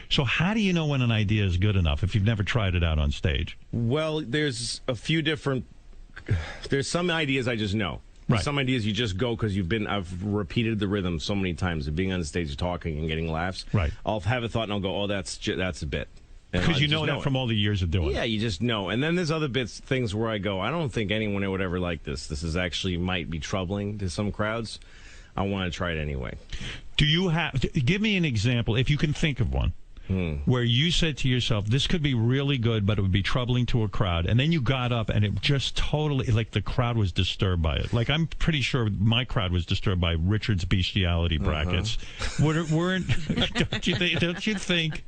So how do you know when an idea is good enough if you've never tried it out on stage? Well, there's a few different. There's some ideas I just know. Right. Some ideas you just go because I've repeated the rhythm so many times of being on the stage talking and getting laughs. Right. I'll have a thought and I'll go, oh, that's a bit. Because you know that from all the years of doing it. Yeah, you just know. And then there's other things where I go, I don't think anyone would ever like this. This is actually might be troubling to some crowds. I want to try it anyway. Do you have, give me an example, if you can think of one, where you said to yourself, this could be really good, but it would be troubling to a crowd. And then you got up and it just totally, like the crowd was disturbed by it. Like I'm pretty sure my crowd was disturbed by Richard's bestiality brackets. Don't you think?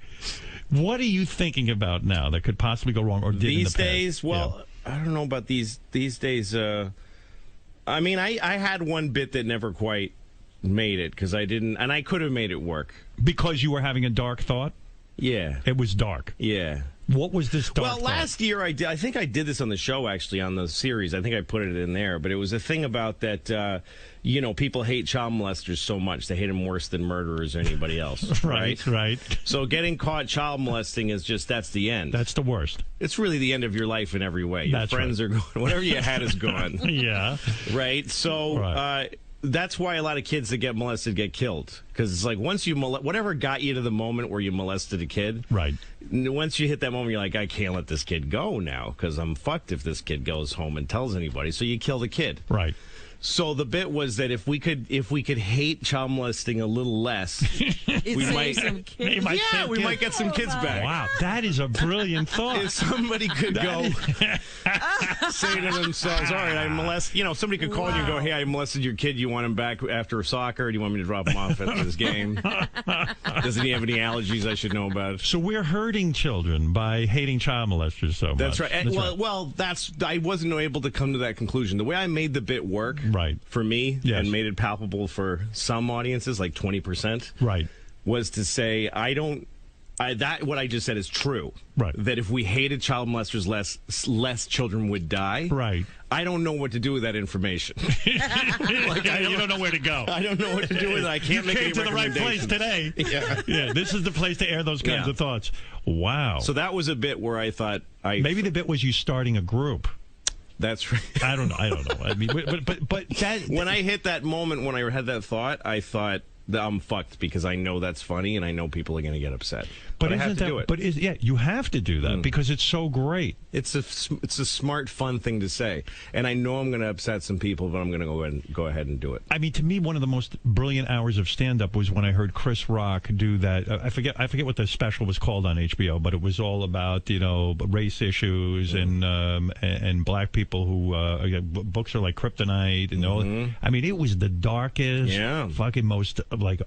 What are you thinking about now that could possibly go wrong or did these in the days? past? Well, I don't know about these days. I mean, I had one bit that never quite made it because I didn't, and I could have made it work because you were having a dark thought. Yeah, it was dark. Yeah. What was this dark thought? Last year I did. I think I did this on the show, actually, on the series. I think I put it in there. But it was a thing about that, people hate child molesters so much. They hate them worse than murderers or anybody else. Right. So getting caught child molesting is that's the end. That's the worst. It's really the end of your life in every way. Your friends are gone. Whatever you had is gone. Yeah. Right? So... that's why a lot of kids that get molested get killed. Because it's like once you whatever got you to the moment where you molested a kid. Right. Once you hit that moment, you're like, I can't let this kid go now because I'm fucked if this kid goes home and tells anybody. So you kill the kid. Right. So the bit was that if we could hate child molesting a little less, we might get some kids back. Wow, that is a brilliant thought. If somebody could go say to themselves, all right, I molest, somebody could call you and go, hey, I molested your kid. You want him back after soccer? Or do you want me to drop him off at this game? Doesn't he have any allergies I should know about? So we're hurting children by hating child molesters so much. That's right. I wasn't able to come to that conclusion. The way I made the bit work. Right. For me, and made it palpable for some audiences, like 20%, right, was to say, what I just said is true. Right. That if we hated child molesters less children would die. Right. I don't know what to do with that information. You don't know where to go. I don't know what to do with it. I can't make any to the right place today. Yeah, this is the place to air those kinds of thoughts. Wow. So that was a bit where I thought maybe the bit was you starting a group. That's right. I don't know. I mean, but that when I hit that moment, when I had that thought, I thought that I'm fucked because I know that's funny and I know people are going to get upset. But I have to do it. But you have to do that because it's so great. It's a smart, fun thing to say, and I know I'm going to upset some people, but I'm going to go ahead and do it. I mean, to me, one of the most brilliant hours of stand-up was when I heard Chris Rock do that. I forget what the special was called on HBO, but it was all about race issues and black people who books are like kryptonite and all. I mean, it was the darkest, fucking most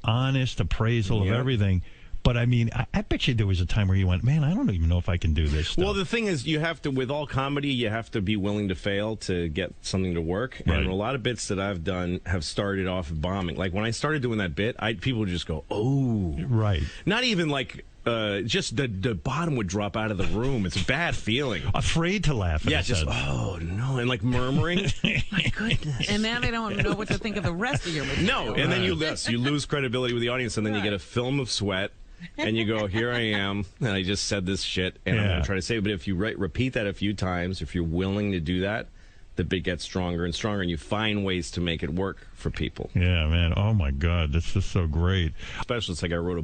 honest appraisal of everything. But, I mean, I bet you there was a time where you went, man, I don't even know if I can do this stuff. Well, the thing is, you have to, with all comedy, you have to be willing to fail to get something to work. Right. And a lot of bits that I've done have started off bombing. Like, when I started doing that bit, people would just go, oh. Right. Not even like... just the bottom would drop out of the room. It's a bad feeling. Afraid to laugh. Oh no, and like murmuring. My goodness. And now they don't know what to think of the rest of your material. No, and then you lose credibility with the audience, and then you get a film of sweat, and you go, here I am, and I just said this shit, and I'm going to try to say it. But if you repeat that a few times, if you're willing to do that, the bit gets stronger and stronger, and you find ways to make it work for people. Yeah, man. Oh my God, this is so great. Especially, it's like I wrote a